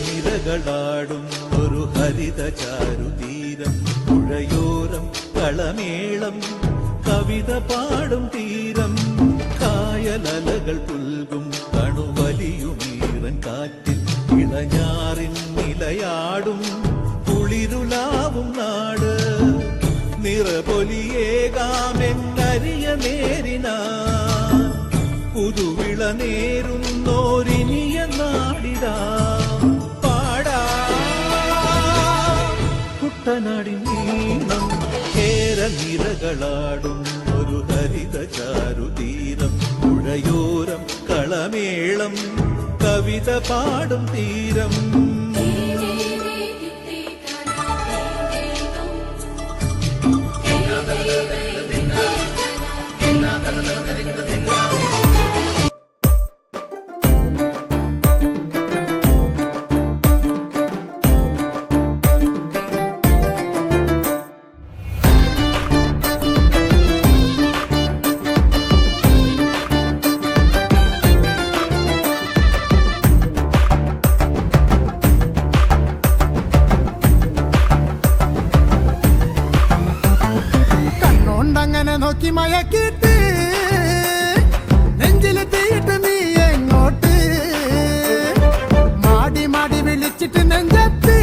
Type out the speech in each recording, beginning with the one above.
നിരകളാടും ഒരു ഹരിത ചാരുതീരം, പുഴയോരം കളമേളം കവിത പാടും തീരം, കായലലകൾ പുൽകും കണുവലിയുമീറൻ കാറ്റിൽ ഇളഞ്ഞാറിൻ നിലയാടും കുളിരുലാവും നാട്, നിറപൊലിയേകാമെന്നരിയ നേരിനാ പുതുവിള നേരുന്നോരിനിയ നാടിടാ കുട്ടനാടിൻ നീളം, കേരനിരകളാടും ഒരു ഹരിത ചാരുതീരം, പുഴയോരം കളമേളം കവിത പാടും തീരം. നോക്കി മയക്കിട്ട് നെഞ്ചില് തീയിട്ട് നീ എങ്ങോട്ട്, മാടി മാടി വിളിച്ചിട്ട് നെഞ്ചത്ത്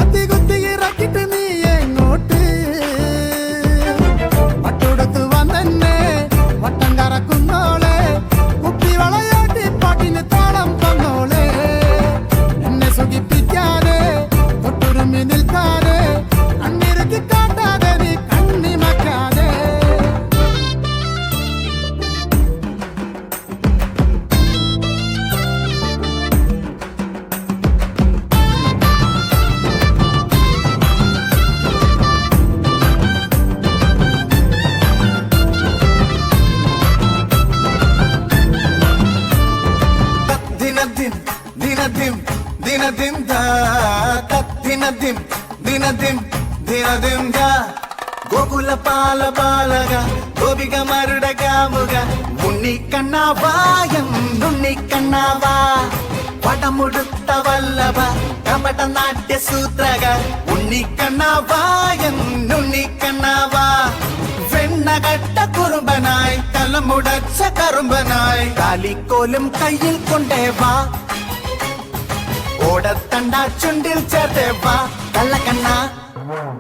അത്തി കുത്തി ഇറക്കിട്ട് നീ എങ്ങോട്ട്, പട്ടുടുത്ത് വന്നെന്നെ വട്ടം കറക്കുന്നോളെ, കുപ്പി വളയാട്ടി പാട്ടിന് താളം തന്നോളെ, എന്നെ സുഖിപ്പിക്കാതെ തൊട്ടുരുമ്മി നിൽക്കാതെ കണ്ണിറുക്കി കാട്ടാതെ നീ గోకుల పాల బాలగా గోపిక మరుడగాముగా ఉన్ని కన్నావాయం నున్ని కన్నావా పటముడుత వల్లభ కపట నాట్య సూత్రగా ఉన్ని కన్నావాయం నున్ని కన్నావా വെണ്ണകട്ട കുറുമ്പനായി കലമുടച്ച കറുമ്പനായി കാലിക്കോലും കയ്യിൽ കൊണ്ടേവാ ഓടത്തണ്ട ചുണ്ടിൽ ചേർത്തേവാ കള്ളക്കണ്ണ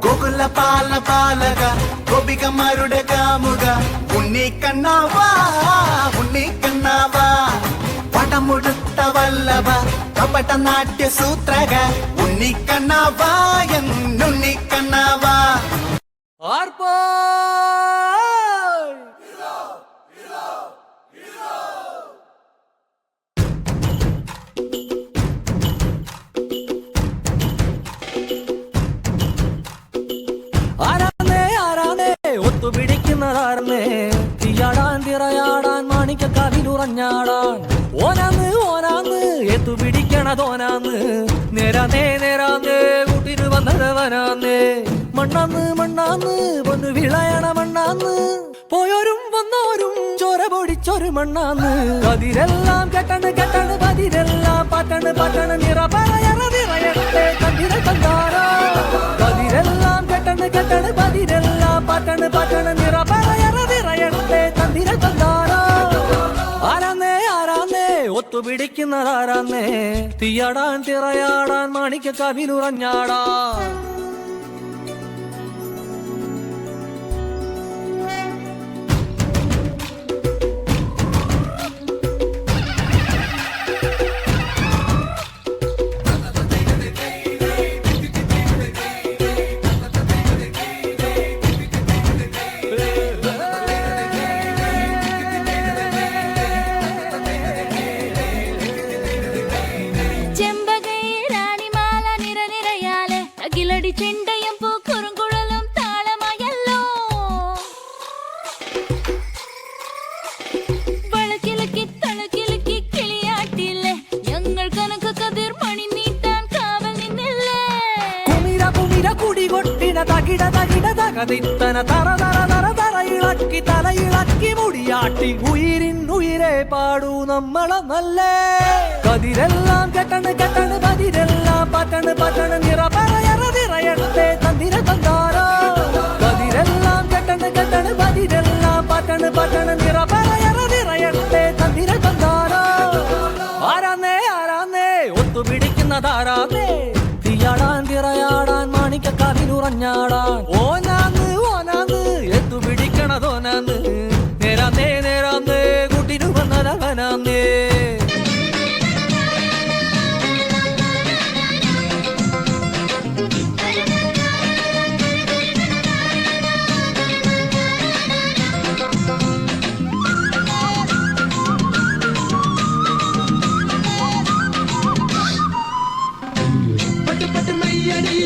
ഗോകുല പാല പാലക ഗോപികമാരുടെ കാമുക ഉണ്ണി കണ്ണാവാ പടമുടുത്ത വല്ലഭ കപട നാട്യ സൂത്രക ഉണ്ണി കണ്ണാവാ എന്നുണ്ണി കണ്ണാവാ ഒത്തുപിടിക്കുന്നതാരന്നേ തീയാടാൻ തിറയാടാൻ മാണിക്കക്കാവിലുറഞ്ഞാടാൻ ഓനാന്ന് ഓനാന്ന് എത്തുപിടിക്കണതോനാന്ന് നേരാന്നേ നേരാന്നേ കൂട്ടിന് വന്നതവനാന്നേ മണ്ണാന്ന് മണ്ണാന്ന് പൊന്നു വിളയണ മണ്ണാന്ന് പോയോരും വന്നോരും ചോര പൊടിച്ചൊരു മണ്ണാന്ന് കതിരെല്ലാം കെട്ടണ് കെട്ടണ് പതിരെല്ലാം പട്ടണ് പട്ടണ് നിറ പറയറ നിറയട്ടെ കണ്ടിര കണ്ടാരാ കതിരെല്ലാം കെട്ടണ് കെട്ടണ് പതിരെല്ലാം പട്ടണ് പട്ടണ് നിറ പറയറ നിറയട്ടെ കണ്ടിര കണ്ടാരാ ആരാന്നേ ആരാന്നേ ഒത്തുപിടിക്കുന്നതാരാന്നേ തീയാടാൻ തിറയാടാൻ മാണിക്കക്കാവിലുറഞ്ഞാടാൻ തകതിത്തന തറ തറ തറ തറയിളക്കി തലയിളക്കി മുടിയാട്ടി ഉയിരിൻ ഉയിരെ പാടൂ നമ്മളെ നല്ലേ കതിരെല്ലാം കെട്ടണ് കെട്ടണ് പതിരെല്ലാം പറ്റണ് പറ്റണ് നിറ പറയറ നിറയട്ടെ തന്തിര തന്താരോ കതിരെല്ലാം കെട്ടണ് കെട്ടണ് പതിരെല്ലാം പറ്റണ് പറ്റണ് നിറ പറയറ നിറയട്ടെ തന്തിര തന്താരോ ആരാന്നേ ആരാന്നേ ഒത്തുപിടിക്കുന്നതാരാന്നേ തീയാടാൻ തിറയാടാൻ മാണിക്കക്കാതിലുറഞ്ഞാടാൻ ഓനാന്ന് ഓനാന്ന് എത്തുപിടിക്കണതോനാന്ന് നേരാന്നേ നേരാന്നേ കുട്ടിനു വന്നതവനാന്നേ பட்டு பட்டு மையடி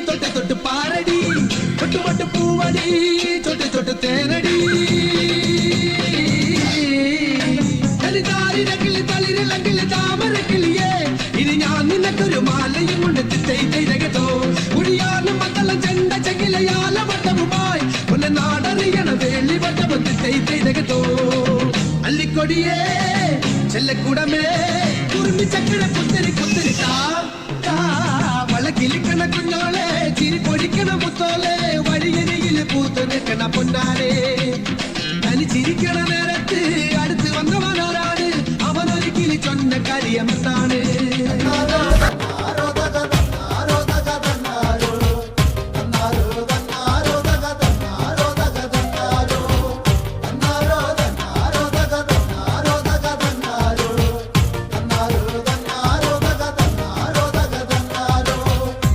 தொட்டு தொட்டு பாரடி பட்டு பட்டு பூவடி சொட்டு சொட்டு தேனடி കളിതാരിരക്കിളി തളിരിളക്കിളി താമരക്കിളിയേ ഇനി ഞാൻ നിനക്കൊരു മാലയും കൊണ്ട് തിത്തോ കുടിയാനും മക്കളും ചെണ്ട ചെകിലയാല വട്ടവുമായി ഒന്ന് നാടറിയണ വേളി വട്ടവും തിത്തോ അല്ലിക്കൊടിയേ ചെല്ലക്കൂടമേ കുറുമി ചക്കട കുത്തിരി കുത്തിരി വളക്കിലിക്കണ കുഞ്ഞോളെ ചിരി പൊടിക്കണ മുത്തോളെ വഴിയരികില് പൂത്തു നിൽക്കണ പൊന്നാരെ തനി ചിരിക്കണ നേരത്ത് അടുത്ത് വന്നവനാരാണ് അവനൊരിക്കല് ചൊന്ന കാര്യമെന്താണ്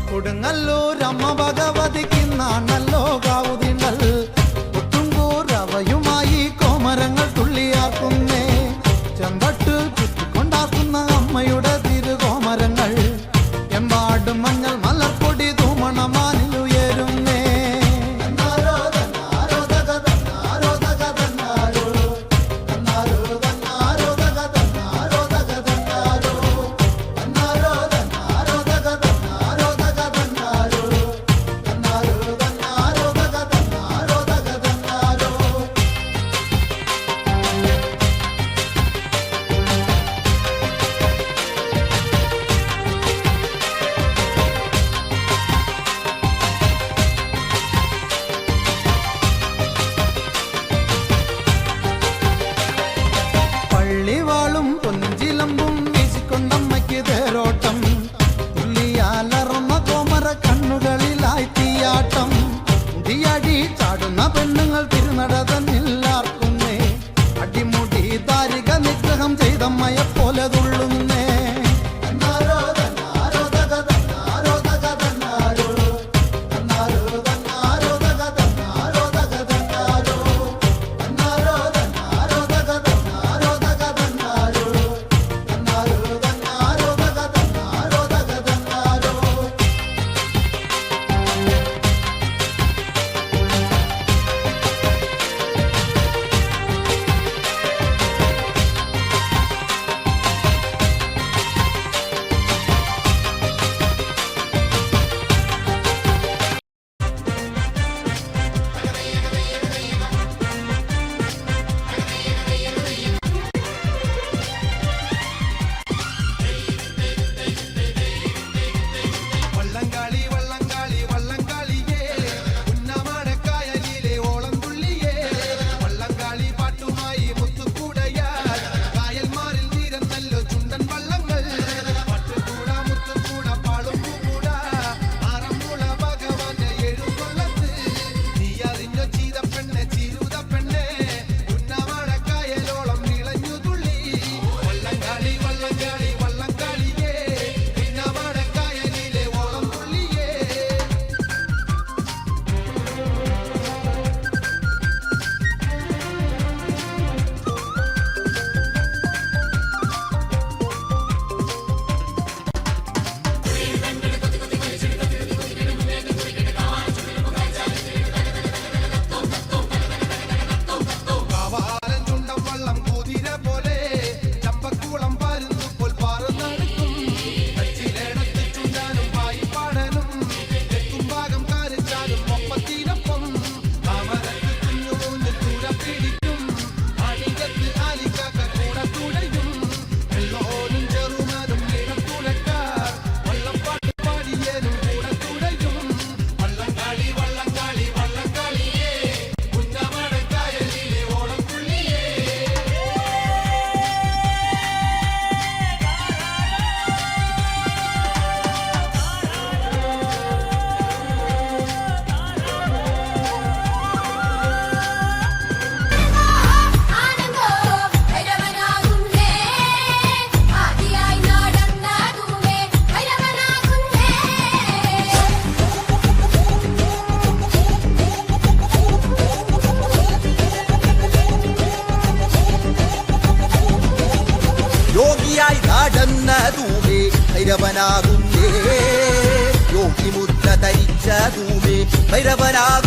കൊടുങ്ങല്ലൂരമ്മ ഭഗവതിക്കുന്നാണല്ലോ കാവുതിണ്ടൽ ഒട്ടുംകൂറവയുമായി കോമരങ്ങൾ തുള്ളിയാക്കുന്നേ ചെമ്പട്ട് ചുറ്റിക്കൊണ്ടാക്കുന്ന അമ്മയുടെ അഴകുമേ ഭൈരവനാകും